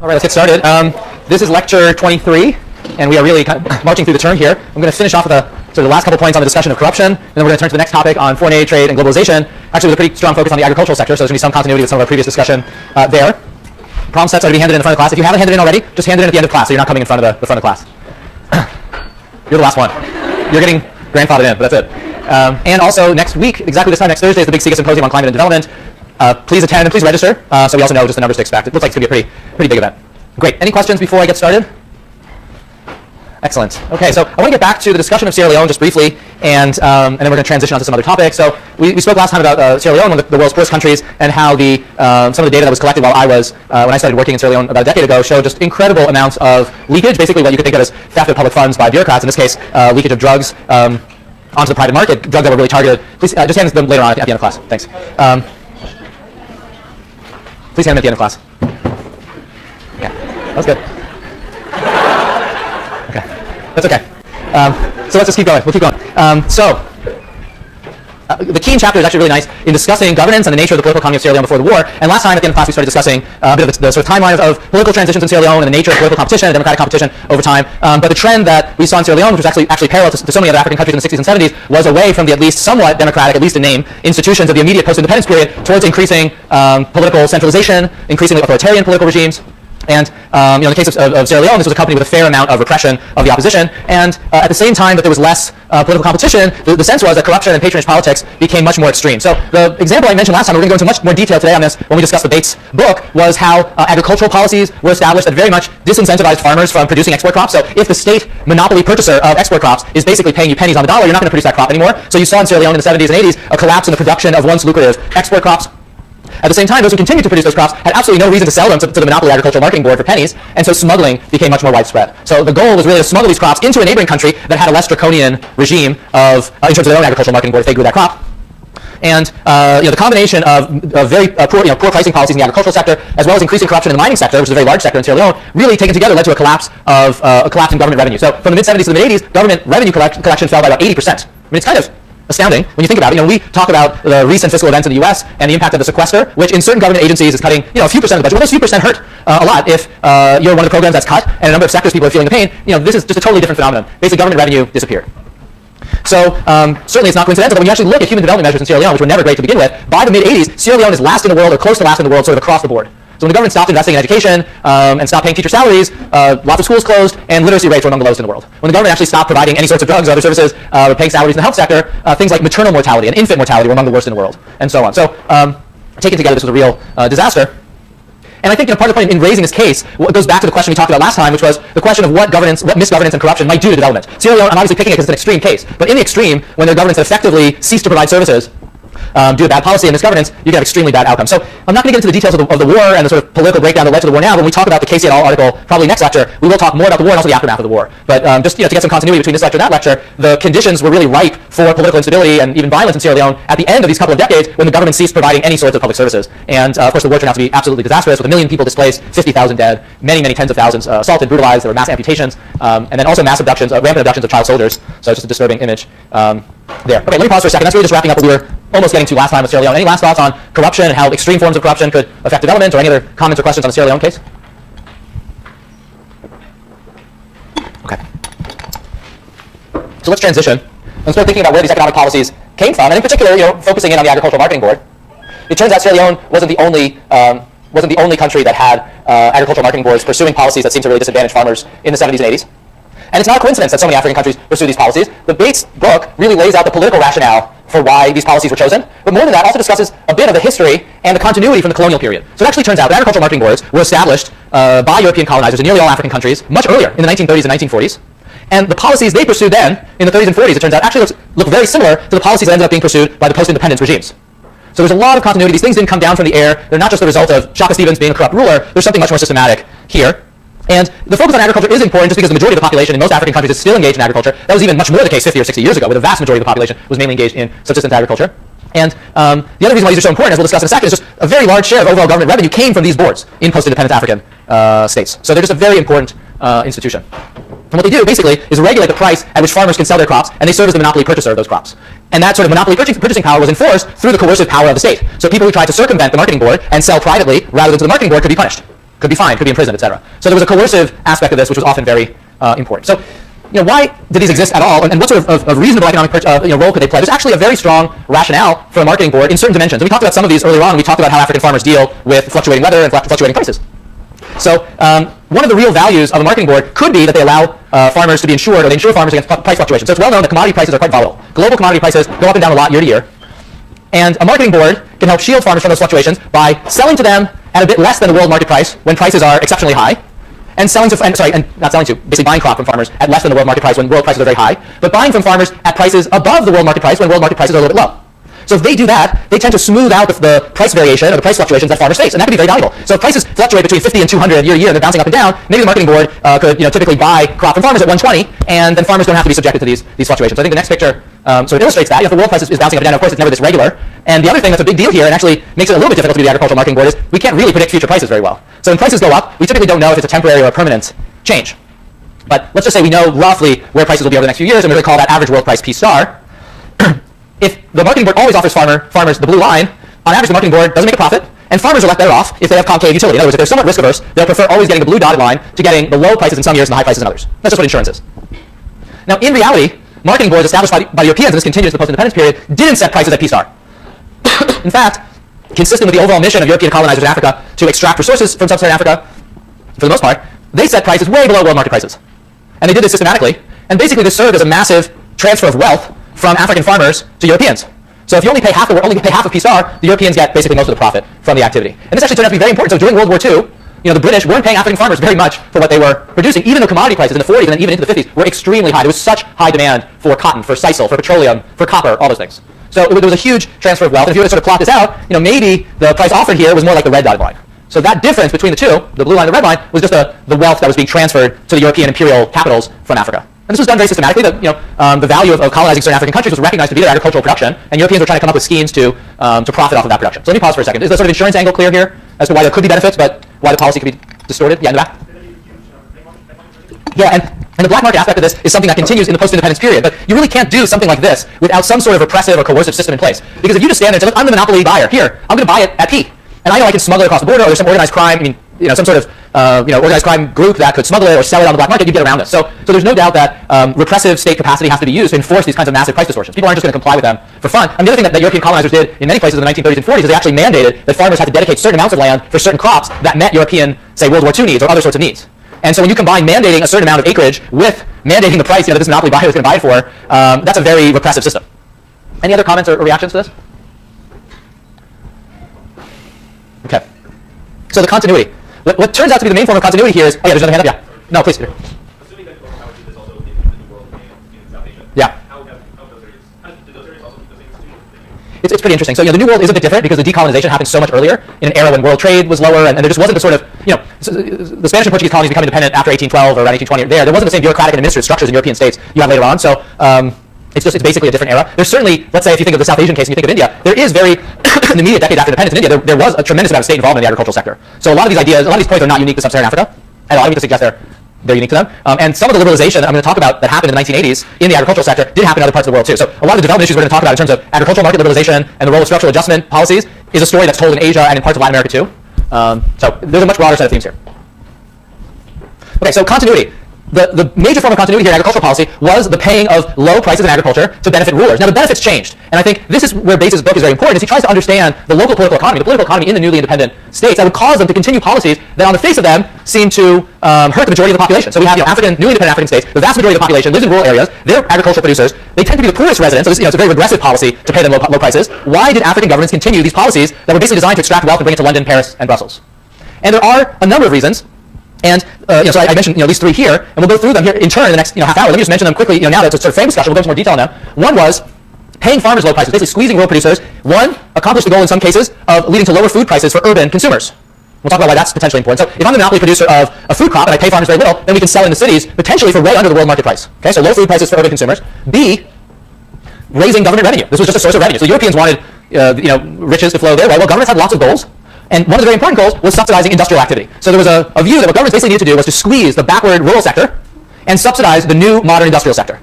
All right, let's get started. This is lecture 23, and we are really kind of marching through the term here. I'm going to finish off with the last couple points on the discussion of corruption, and then we're going to turn to the next topic on foreign aid, trade, and globalization, actually with a pretty strong focus on the agricultural sector, so there's going to be some continuity with some of our previous discussion there. Problem sets are to be handed in front of the class. If you haven't handed in already, just hand it in at the end of class, so you're not coming in front of the front of class. You're the last one. You're getting grandfathered in, but that's it. And also next week, exactly this time next Thursday, is the big SIGA Symposium on Climate and Development. Please attend and please register, so we also know just the numbers to expect. It looks like it's going to be a pretty big event. Great. Any questions before I get started? Excellent. Okay, so I want to get back to the discussion of Sierra Leone just briefly, and then we're going to transition on to some other topics. So we spoke last time about Sierra Leone, one of the world's poorest countries, and how some of the data that was collected while when I started working in Sierra Leone about a decade ago showed just incredible amounts of leakage, basically what you could think of as theft of public funds by bureaucrats, in this case leakage of drugs onto the private market, drugs that were really targeted. Please just hand them later on at the end of class. Thanks. Please hand them at the end of class. Yeah, that was good. Okay, that's okay. So let's just keep going. We'll keep going. The Keene chapter is actually really nice in discussing governance and the nature of the political economy of Sierra Leone before the war. And last time at the end of class we started discussing a bit of the sort of timeline of political transitions in Sierra Leone and the nature of political competition and democratic competition over time. But the trend that we saw in Sierra Leone, which was actually parallel to so many other African countries in the 60s and 70s, was away from the at least somewhat democratic, at least in name, institutions of the immediate post-independence period towards increasing political centralization, increasingly authoritarian political regimes. And in the case of Sierra Leone, this was accompanied with a fair amount of repression of the opposition. And at the same time that there was less political competition, the sense was that corruption and patronage politics became much more extreme. So the example I mentioned last time, we're going to go into much more detail today on this when we discuss the Bates book, was how agricultural policies were established that very much disincentivized farmers from producing export crops. So if the state monopoly purchaser of export crops is basically paying you pennies on the dollar, you're not going to produce that crop anymore. So you saw in Sierra Leone in the 70s and 80s a collapse in the production of once lucrative export crops. At the same time, those who continued to produce those crops had absolutely no reason to sell them to the Monopoly Agricultural Marketing Board for pennies, and so smuggling became much more widespread. So the goal was really to smuggle these crops into a neighboring country that had a less draconian regime in terms of their own agricultural marketing board if they grew that crop. And the combination of very poor pricing policies in the agricultural sector, as well as increasing corruption in the mining sector, which is a very large sector in Sierra Leone, really taken together led to a collapse in government revenue. So from the mid-70s to the mid-80s, government revenue collection fell by about 80%. I mean, it's kind of astounding when you think about it. We talk about the recent fiscal events in the U.S. and the impact of the sequester, which in certain government agencies is cutting a few percent of the budget. Well, those few percent hurt a lot if you're one of the programs that's cut and a number of sectors people are feeling the pain. This is just a totally different phenomenon. Basically, government revenue disappeared. So certainly it's not coincidental, but when you actually look at human development measures in Sierra Leone, which were never great to begin with, by the mid-80s, Sierra Leone is last in the world or close to last in the world sort of across the board. So when the government stopped investing in education and stopped paying teacher salaries, lots of schools closed, and literacy rates were among the lowest in the world. When the government actually stopped providing any sorts of drugs or other services, or paying salaries in the health sector, things like maternal mortality and infant mortality were among the worst in the world, and so on. So taken together, this was a real disaster. And I think part of the point in raising this case goes back to the question we talked about last time, which was the question of what misgovernance and corruption might do to development. Sierra Leone, I'm obviously picking it because it's an extreme case, but in the extreme, when there are governments that effectively cease to provide services due to bad policy and misgovernance, you get extremely bad outcomes. So I'm not going to get into the details of the war and the sort of political breakdown that led to the war now. When we talk about the Casey et al. Article, probably next lecture, we will talk more about the war and also the aftermath of the war. But just to get some continuity between this lecture and that lecture, the conditions were really ripe for political instability and even violence in Sierra Leone at the end of these couple of decades when the government ceased providing any sorts of public services. And of course the war turned out to be absolutely disastrous, with 1 million people displaced, 50,000 dead, many tens of thousands assaulted, brutalized. There were mass amputations, and then also mass abductions, rampant abductions of child soldiers. So it's just a disturbing image there. Okay, let me pause for a second. That's really just wrapping up what we were almost getting to last time with Sierra Leone. Any last thoughts on corruption and how extreme forms of corruption could affect development, or any other comments or questions on the Sierra Leone case? Okay. So let's transition and start thinking about where these economic policies came from, and in particular, focusing in on the Agricultural Marketing Board. It turns out Sierra Leone wasn't the only country that had agricultural marketing boards pursuing policies that seemed to really disadvantage farmers in the 70s and 80s. And it's not a coincidence that so many African countries pursue these policies. The Bates book really lays out the political rationale for why these policies were chosen, but more than that, also discusses a bit of the history and the continuity from the colonial period. So it actually turns out that agricultural marketing boards were established by European colonizers in nearly all African countries much earlier, in the 1930s and 1940s. And the policies they pursued then, in the 30s and 40s, it turns out, actually look very similar to the policies that ended up being pursued by the post-independence regimes. So there's a lot of continuity. These things didn't come down from the air. They're not just the result of Shaka Stevens being a corrupt ruler. There's something much more systematic here. And the focus on agriculture is important just because the majority of the population in most African countries is still engaged in agriculture. That was even much more the case 50 or 60 years ago, where the vast majority of the population was mainly engaged in subsistence agriculture. And the other reason why these are so important, as we'll discuss in a second, is just a very large share of overall government revenue came from these boards in post-independent African states. So they're just a very important institution. And what they do, basically, is regulate the price at which farmers can sell their crops, and they serve as the monopoly purchaser of those crops. And that sort of monopoly purchasing power was enforced through the coercive power of the state. So people who tried to circumvent the marketing board and sell privately rather than to the marketing board could be punished. could be fined, could be imprisoned, etc. So there was a coercive aspect of this, which was often very important. So, why did these exist at all, and what sort of reasonable economic role could they play? There's actually a very strong rationale for a marketing board in certain dimensions. And we talked about some of these earlier on when we talked about how African farmers deal with fluctuating weather and fluctuating prices. So one of the real values of a marketing board could be that they allow farmers to be insured, or they insure farmers against price fluctuations. So it's well known that commodity prices are quite volatile. Global commodity prices go up and down a lot year to year. And a marketing board can help shield farmers from those fluctuations by selling to them at a bit less than the world market price when prices are exceptionally high, and basically buying crop from farmers at less than the world market price when world prices are very high, but buying from farmers at prices above the world market price when world market prices are a little bit low. So if they do that, they tend to smooth out the price variation or the price fluctuations that farmers face, and that could be very valuable. So if prices fluctuate between 50 and 200 year to year, and they're bouncing up and down, maybe the marketing board could typically buy crop from farmers at 120, and then farmers don't have to be subjected to these fluctuations. So I think the next picture sort of illustrates that. If the world price is bouncing up and down, of course, it's never this regular. And the other thing that's a big deal here, and actually makes it a little bit difficult to be the agricultural marketing board, is we can't really predict future prices very well. So when prices go up, we typically don't know if it's a temporary or a permanent change. But let's just say we know roughly where prices will be over the next few years, and we're going to call that average world price P star. If the marketing board always offers farmers the blue line, on average the marketing board doesn't make a profit, and farmers are left better off if they have concave utility. In other words, if they're somewhat risk averse, they'll prefer always getting the blue dotted line to getting the low prices in some years and the high prices in others. That's just what insurance is. Now, in reality, marketing boards established by Europeans, and this continues in the post-independence period, didn't set prices at P star. In fact, consistent with the overall mission of European colonizers in Africa to extract resources from sub-Saharan Africa, for the most part, they set prices way below world market prices. And they did this systematically, and basically this served as a massive transfer of wealth from African farmers to Europeans. So if you only pay half of P star, the Europeans get basically most of the profit from the activity. And this actually turned out to be very important. So during World War II, the British weren't paying African farmers very much for what they were producing, even though commodity prices in the 40s and then even into the 50s were extremely high. There was such high demand for cotton, for sisal, for petroleum, for copper, all those things. So there was a huge transfer of wealth. And if you were to sort of plot this out, maybe the price offered here was more like the red dotted line. So that difference between the two, the blue line and the red line, was just the wealth that was being transferred to the European imperial capitals from Africa. And this was done very systematically. The value of colonizing certain African countries was recognized to be their agricultural production, and Europeans were trying to come up with schemes to profit off of that production. So let me pause for a second. Is the sort of insurance angle clear here as to why there could be benefits, but why the policy could be distorted? Yeah, in the back. Yeah, and the black market aspect of this is something that continues in the post-independence period. But you really can't do something like this without some sort of repressive or coercive system in place. Because if you just stand there and say, look, I'm the monopoly buyer. Here, I'm going to buy it at P. And I know I can smuggle it across the border, or there's some organized crime, some sort of organized crime group that could smuggle it or sell it on the black market, you get around this. So there's no doubt that repressive state capacity has to be used to enforce these kinds of massive price distortions. People aren't just going to comply with them for fun. And the other thing that European colonizers did in many places in the 1930s and 40s is they actually mandated that farmers had to dedicate certain amounts of land for certain crops that met European, say, World War II needs or other sorts of needs. And so when you combine mandating a certain amount of acreage with mandating the price that this monopoly buyer is going to buy it for, that's a very repressive system. Any other comments or reactions to this? Okay. So the continuity. What turns out to be the main form of continuity here is... Oh, yeah, there's another hand up. Yeah. No, please, Peter. Assuming that global power did this also in the New World and in South Asia. Yeah. Did those areas also do the same thing? It's pretty interesting. So the New World is a bit different because the decolonization happened so much earlier in an era when world trade was lower, and there just wasn't the sort of, the Spanish and Portuguese colonies become independent after 1812 or around 1820. There wasn't the same bureaucratic and administrative structures in European states you have later on. So it's basically a different era. There's certainly, let's say if you think of the South Asian case and you think of India, there is very, in the immediate decade after independence in India, there was a tremendous amount of state involvement in the agricultural sector. So a lot of these ideas, a lot of these points are not unique to sub-Saharan Africa. I don't mean to suggest they're unique to them. And some of the liberalization that I'm going to talk about that happened in the 1980s in the agricultural sector did happen in other parts of the world too. So a lot of the development issues we're going to talk about in terms of agricultural market liberalization and the role of structural adjustment policies is a story that's told in Asia and in parts of Latin America too. So there's a much broader set of themes here. Okay, so continuity. The major form of continuity here in agricultural policy was the paying of low prices in agriculture to benefit rulers. Now the benefits changed, and I think this is where Bates' book is very important, is he tries to understand the local political economy in the newly independent states that would cause them to continue policies that on the face of them seem to hurt the majority of the population. So we have newly independent African states, the vast majority of the population lives in rural areas, they're agricultural producers, they tend to be the poorest residents, so this, it's a very regressive policy to pay them low prices. Why did African governments continue these policies that were basically designed to extract wealth and bring it to London, Paris, and Brussels? And there are a number of reasons. And so I mentioned these three here, and we'll go through them here in turn in the next half hour. Let me just mention them quickly. Now that it's a sort of frame discussion, we'll go into more detail on them. One was paying farmers low prices, basically squeezing rural producers. One accomplished the goal in some cases of leading to lower food prices for urban consumers. We'll talk about why that's potentially important. So if I'm the monopoly producer of a food crop and I pay farmers very little, then we can sell in the cities potentially for way under the world market price. Okay, so low food prices for urban consumers. B, raising government revenue. This was just a source of revenue. So Europeans wanted riches to flow their way. Well, governments had lots of goals. And one of the very important goals was subsidizing industrial activity. So there was a view that what governments basically needed to do was to squeeze the backward rural sector and subsidize the new modern industrial sector.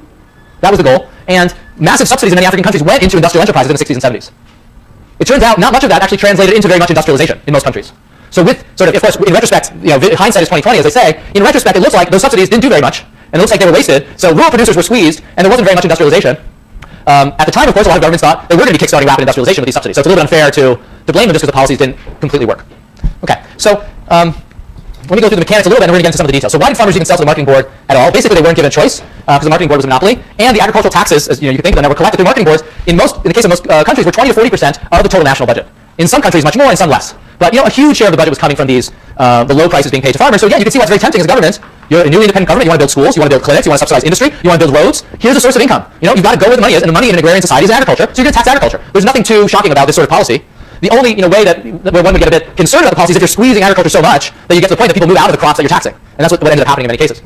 That was the goal. And massive subsidies in many African countries went into industrial enterprises in the 60s and 70s. It turns out not much of that actually translated into very much industrialization in most countries. So with sort of course, in retrospect, hindsight is 20/20, as they say. In retrospect, it looks like those subsidies didn't do very much, and it looks like they were wasted. So rural producers were squeezed, and there wasn't very much industrialization. At the time, of course, a lot of governments thought they were going to be kickstarting rapid industrialization with these subsidies. So it's a little bit unfair to blame them just because the policies didn't completely work. Okay, so let me go through the mechanics a little bit, and we're going to get into some of the details. So why did farmers even sell to the marketing board at all? Basically, they weren't given a choice because the marketing board was a monopoly, and the agricultural taxes, as you can think of them, were collected through marketing boards. In the case of most countries, were 20 to 40% of the total national budget. In some countries, much more, in some less. But a huge share of the budget was coming from these the low prices being paid to farmers. So again, you can see why it's very tempting as a government. You're a newly independent government. You want to build schools. You want to build clinics. You want to subsidize industry. You want to build roads. Here's a source of income. You've got to go where the money is, and the money in an agrarian society is agriculture. So you're going to tax agriculture. There's nothing too shocking about this sort of policy. The only way that where one would get a bit concerned about the policy is if you're squeezing agriculture so much that you get to the point that people move out of the crops that you're taxing, and that's what ended up happening in many cases.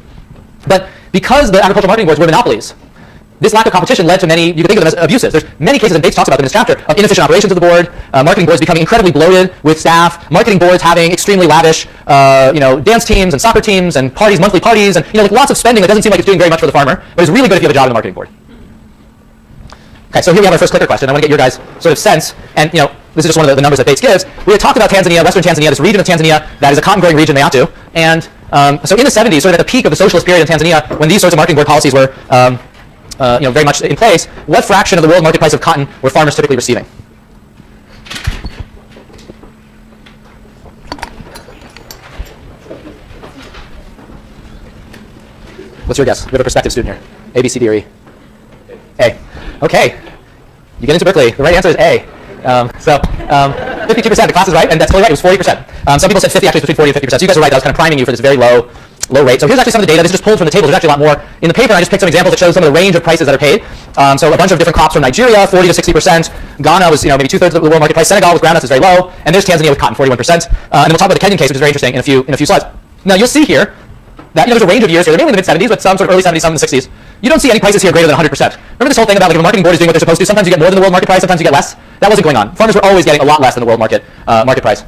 But because the agricultural marketing boards were monopolies, this lack of competition led to many, you can think of them as abuses. There's many cases, and Bates talks about them in this chapter, of inefficient operations of the board, marketing boards becoming incredibly bloated with staff, marketing boards having extremely lavish, dance teams and soccer teams and parties, monthly parties, and lots of spending that doesn't seem like it's doing very much for the farmer, but it's really good if you have a job in the marketing board. Okay, so here we have our first clicker question. I want to get your guys' sort of sense, and this is just one of the numbers that Bates gives. We had talked about Tanzania, Western Tanzania, this region of Tanzania that is a cotton-growing region, Meatu, and so in the 70s, sort of at the peak of the socialist period in Tanzania, when these sorts of marketing board policies were very much in place, what fraction of the world market price of cotton were farmers typically receiving? What's your guess? We have a prospective student here. A, B, C, D, or E? A. Okay. You get into Berkeley. The right answer is A. 52%. The class is right, and that's totally right. It was 40%. Some people said 50. Actually, it's between 40 and 50%. So you guys are right. That was kind of priming you for this very low rate. So here's actually some of the data. This is just pulled from the table. There's actually a lot more in the paper. I just picked some examples that show some of the range of prices that are paid. So a bunch of different crops from Nigeria, 40 to 60%. Ghana was maybe 2/3 of the world market price. Senegal with groundnuts is very low, and there's Tanzania with cotton, 41%. And then we'll talk about the Kenyan case, which is very interesting in a few slides. Now you'll see here that there's a range of years here. They're mainly in the mid 70s, but some sort of early 70s, some in the 60s. You don't see any prices here greater than 100%. Remember this whole thing about if a marketing board is doing what they're supposed to, sometimes you get more than the world market price, sometimes you get less? That wasn't going on. Farmers were always getting a lot less than the world market price.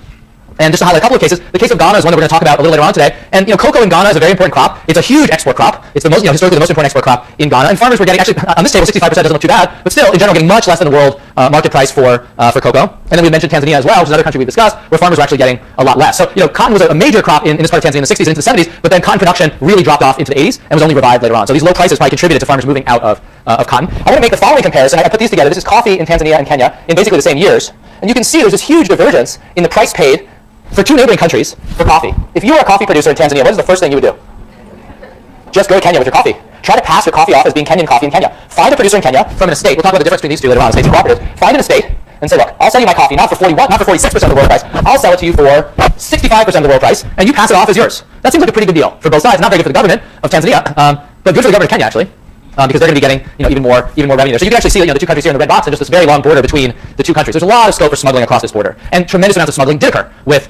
And just to highlight a couple of cases, the case of Ghana is one that we're going to talk about a little later on today. And cocoa in Ghana is a very important crop. It's a huge export crop. It's the most, historically the most important export crop in Ghana. And farmers were getting, actually on this table, 65% doesn't look too bad, but still, in general, getting much less than the world market price for cocoa. And then we mentioned Tanzania as well, which is another country we've discussed, where farmers were actually getting a lot less. So cotton was a major crop in this part of Tanzania in the 60s and into the 70s, but then cotton production really dropped off into the 80s and was only revived later on. So these low prices probably contributed to farmers moving out of cotton. I want to make the following comparison. I put these together. This is coffee in Tanzania and Kenya in basically the same years. And you can see there's this huge divergence in the price paid for two neighboring countries for coffee. If you were a coffee producer in Tanzania, what is the first thing you would do? Just go to Kenya with your coffee. Try to pass your coffee off as being Kenyan coffee in Kenya. Find a producer in Kenya from an estate. We'll talk about the difference between these two later on, estates and cooperatives. Find an estate and say, look, I'll sell you my coffee not for 46% of the world price. I'll sell it to you for 65% of the world price, and you pass it off as yours. That seems like a pretty good deal for both sides. Not very good for the government of Tanzania, but good for the government of Kenya, actually. Because they're going to be getting even more revenue there. So you can actually see the two countries here in the red box and just this very long border between the two countries. There's a lot of scope for smuggling across this border, and tremendous amounts of smuggling did occur with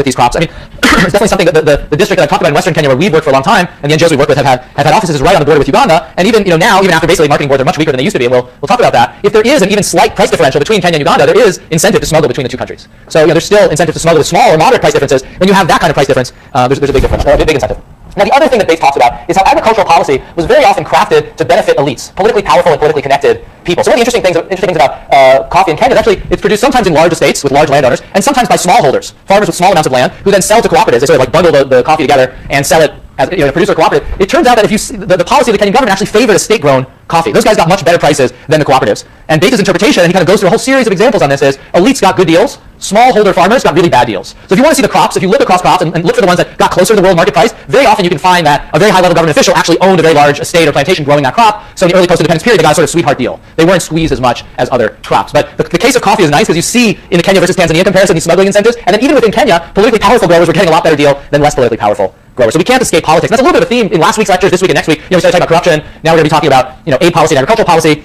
these crops. I mean, it's definitely something that the district that I've talked about in Western Kenya, where we've worked for a long time, and the NGOs we work with have had offices right on the border with Uganda, and even now, even after basically marketing boards are much weaker than they used to be, and we'll talk about that. If there is an even slight price differential between Kenya and Uganda, there is incentive to smuggle between the two countries. So there's still incentive to smuggle with small or moderate price differences. When you have that kind of price difference, there's a big difference, a big incentive. Now, the other thing that Bates talks about is how agricultural policy was very often crafted to benefit elites, politically powerful and politically connected people. So one of the interesting things about coffee in Kenya is actually it's produced sometimes in large estates with large landowners, and sometimes by smallholders, farmers with small amounts of land, who then sell to cooperatives. They sort of bundle the coffee together and sell it as a producer cooperative. It turns out that if you the policy of the Kenyan government actually favored estate-grown coffee. Those guys got much better prices than the cooperatives. And Bates' interpretation, and he kind of goes through a whole series of examples on this, is elites got good deals, smallholder farmers got really bad deals. So if you want to see the crops, if you look across crops and look for the ones that got closer to the world market price, very often you can find that a very high-level government official actually owned a very large estate or plantation growing that crop. So in the early post-independence period, they got a sort of sweetheart deal. They weren't squeezed as much as other crops. But the case of coffee is nice because you see in the Kenya versus Tanzania comparison these smuggling incentives, and then even within Kenya, politically powerful growers were getting a lot better deal than less politically powerful growers. So we can't escape politics. And that's a little bit of a theme in last week's lectures, this week and next week. We started talking about corruption. Now we're going to be talking about aid policy and agricultural policy.